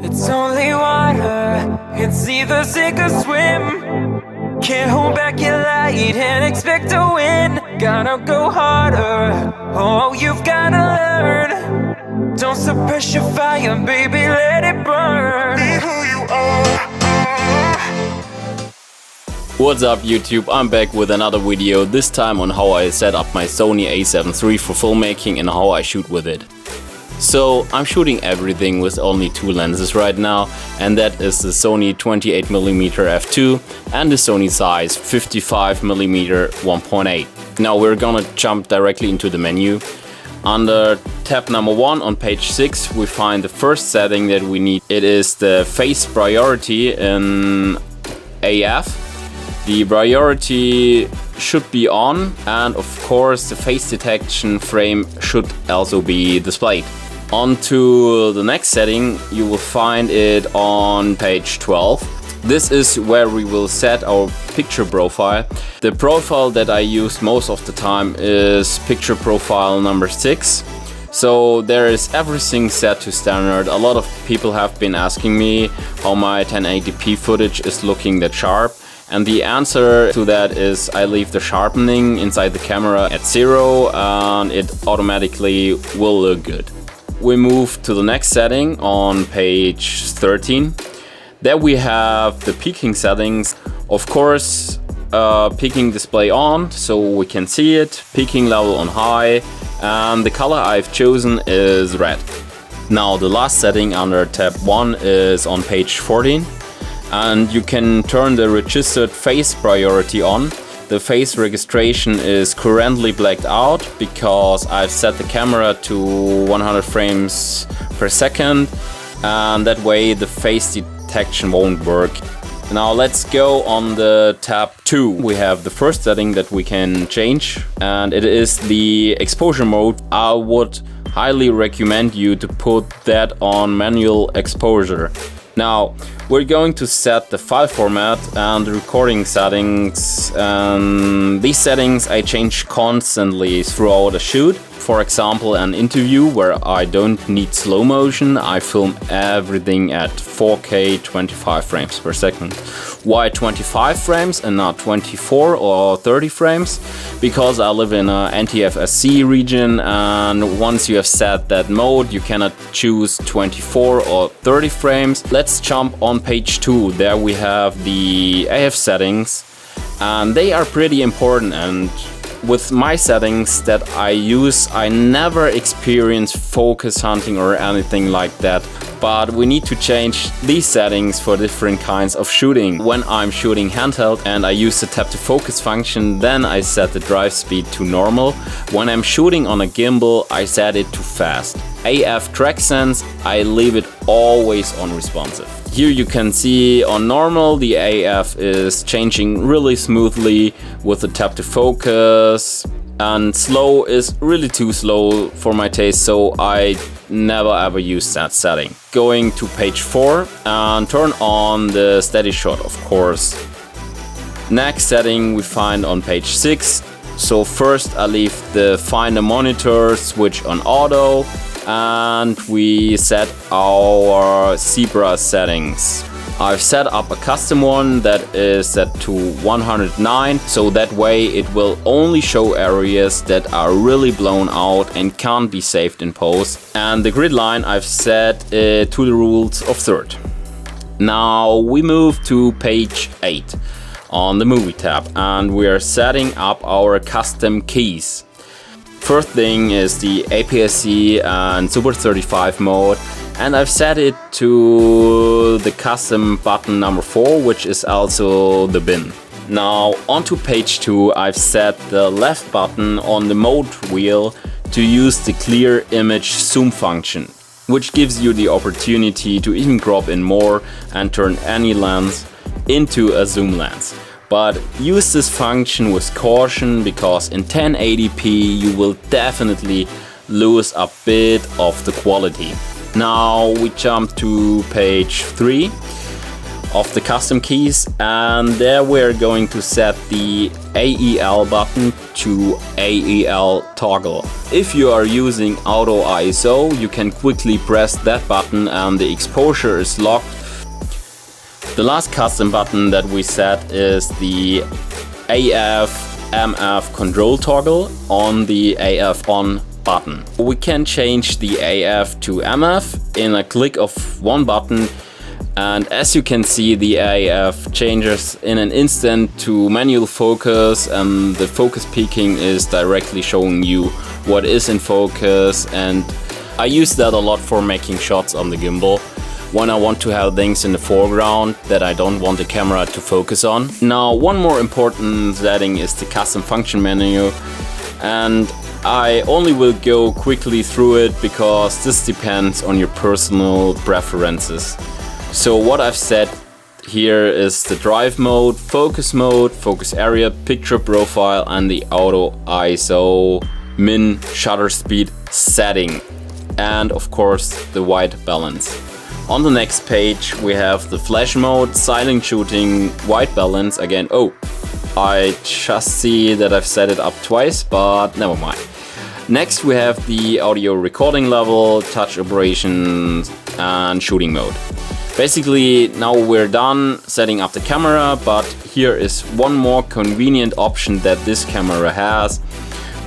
It's only water, it's either sink or swim. Can't hold back your light and expect to win. Gotta go harder, oh you've gotta learn. Don't suppress your fire, baby, let it burn. Be who you are. What's up YouTube, I'm back with another video, this time on how I set up my Sony A7 III for filmmaking and how I shoot with it. So I'm shooting everything with only two lenses right now, and that is the Sony 28mm f2 and the Sony ZEISS 55mm 1.8. Now we're gonna jump directly into the menu. Under tab number 1 on page 6 we find the first setting that we need. It is the phase priority in AF. The priority should be on, and of course the face detection frame should also be displayed. On to the next setting, you will find it on page 12. This is where we will set our picture profile. The profile that I use most of the time is picture profile number 6. So there is everything set to standard. A lot of people have been asking me how my 1080p footage is looking that sharp. And the answer to that is I leave the sharpening inside the camera at 0 and it automatically will look good. We move to the next setting on page 13. There we have the peaking settings. Of course, peaking display on so we can see it, peaking level on high, and the color I've chosen is red. Now the last setting under tab 1 is on page 14. And you can turn the registered face priority on. The face registration is currently blacked out because I've set the camera to 100 frames per second, and that way the face detection won't work. Now let's go on the tab 2. We have the first setting that we can change, and it is the exposure mode. I would highly recommend you to put that on manual exposure. Now we're going to set the file format and the recording settings, and these settings I change constantly throughout a shoot. For example, an interview where I don't need slow motion, I film everything at 4K 25 frames per second. Why 25 frames and not 24 or 30 frames? Because I live in a NTFSC region, and once you have set that mode you cannot choose 24 or 30 frames. Let's jump on page 2. There we have the AF settings, and they are pretty important, and with my settings that I use, I never experience focus hunting or anything like that. But we need to change these settings for different kinds of shooting. When I'm shooting handheld and I use the tap to focus function, then I set the drive speed to normal. When I'm shooting on a gimbal, I set it to fast. AF track sense, I leave it always on responsive. Here you can see on normal the AF is changing really smoothly with the tap to focus, and slow is really too slow for my taste, so I never ever use that setting. Going to page 4 and turn on the steady shot, of course. Next setting we find on page 6. So first I leave the finder monitor switch on auto, and we set our zebra settings. I've set up a custom one that is set to 109, so that way it will only show areas that are really blown out and can't be saved in post. And the grid line I've set to the rules of third. Now we move to page 8 on the movie tab, and we are setting up our custom keys. First thing is the APS-C and Super 35 mode, and I've set it to the custom button number 4, which is also the bin. Now onto page 2, I've set the left button on the mode wheel to use the clear image zoom function, which gives you the opportunity to even crop in more and turn any lens into a zoom lens. But use this function with caution, because in 1080p you will definitely lose a bit of the quality. Now we jump to page 3 of the custom keys, and there we're going to set the AEL button to AEL toggle. If you are using auto ISO, you can quickly press that button and the exposure is locked. The last custom button that we set is the AF MF control toggle on the AF on button. We can change the AF to MF in a click of one button, and as you can see, the AF changes in an instant to manual focus, and the focus peaking is directly showing you what is in focus. And I use that a lot for making shots on the gimbal when I want to have things in the foreground that I don't want the camera to focus on. Now, one more important setting is the custom function menu, and I only will go quickly through it because this depends on your personal preferences. So what I've set here is the drive mode, focus area, picture profile, and the auto ISO min shutter speed setting, and of course the white balance. On the next page we have the flash mode, silent shooting, white balance again. Oh, I just see that I've set it up twice, but never mind. Next we have the audio recording level, touch operations, and shooting mode. Basically, now we're done setting up the camera, but here is one more convenient option that this camera has,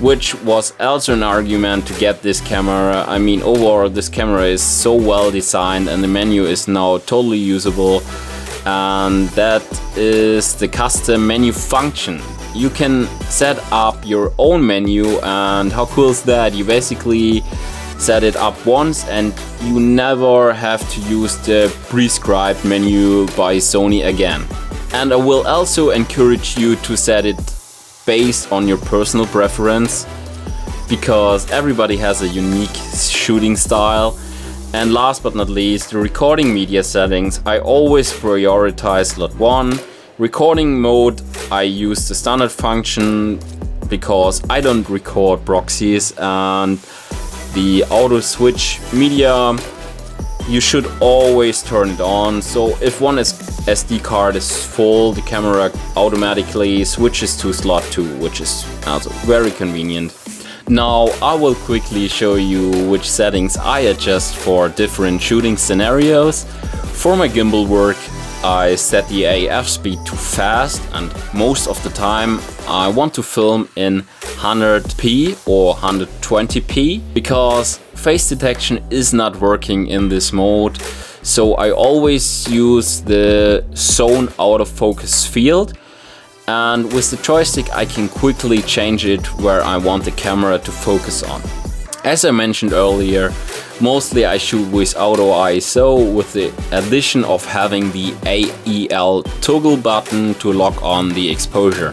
which was also an argument to get this camera. I mean, overall this camera is so well designed and the menu is now totally usable, and that is the custom menu function. You can set up your own menu, and how cool is that? You basically set it up once and you never have to use the prescribed menu by Sony again. And I will also encourage you to set it based on your personal preference, because everybody has a unique shooting style. And last but not least, the recording media settings. I always prioritize slot 1. Recording mode, I use the standard function because I don't record proxies, and the auto switch media, you should always turn it on. So if one SD card is full, the camera automatically switches to slot 2, which is also very convenient. Now I will quickly show you which settings I adjust for different shooting scenarios. For my gimbal work, I set the AF speed to fast, and most of the time I want to film in 100p or 120p because face detection is not working in this mode. So I always use the zone autofocus field, and with the joystick I can quickly change it where I want the camera to focus on. As I mentioned earlier, mostly I shoot with auto ISO, with the addition of having the AEL toggle button to lock on the exposure.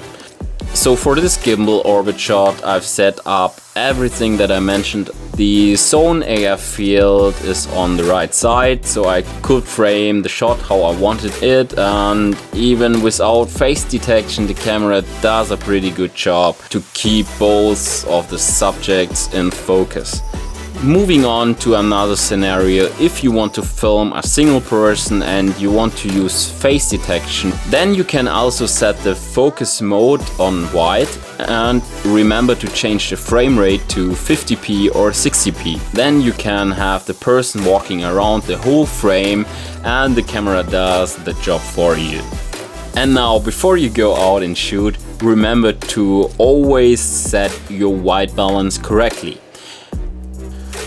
So for this gimbal orbit shot, I've set up everything that I mentioned. The zone AF field is on the right side, so I could frame the shot how I wanted it, and even without face detection the camera does a pretty good job to keep both of the subjects in focus. Moving on to another scenario, if you want to film a single person and you want to use face detection, then you can also set the focus mode on wide, and remember to change the frame rate to 50p or 60p. Then you can have the person walking around the whole frame and the camera does the job for you. And now, before you go out and shoot, remember to always set your white balance correctly.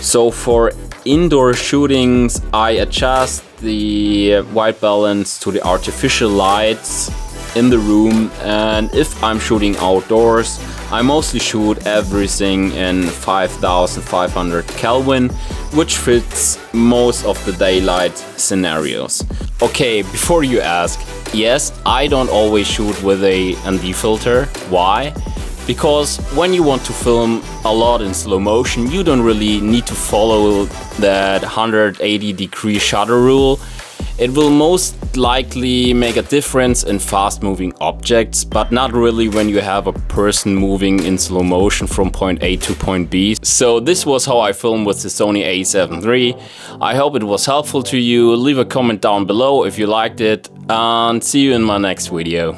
So for indoor shootings, I adjust the white balance to the artificial lights in the room, and if I'm shooting outdoors, I mostly shoot everything in 5500 Kelvin, which fits most of the daylight scenarios. Okay, before you ask, yes, I don't always shoot with a ND filter. Why? Because when you want to film a lot in slow motion, you don't really need to follow that 180-degree shutter rule. It will most most likely make a difference in fast moving objects, but not really when you have a person moving in slow motion from point A to point B. So this was how I filmed with the Sony A7 III. I hope it was helpful to you. Leave a comment down below if you liked it, and see you in my next video.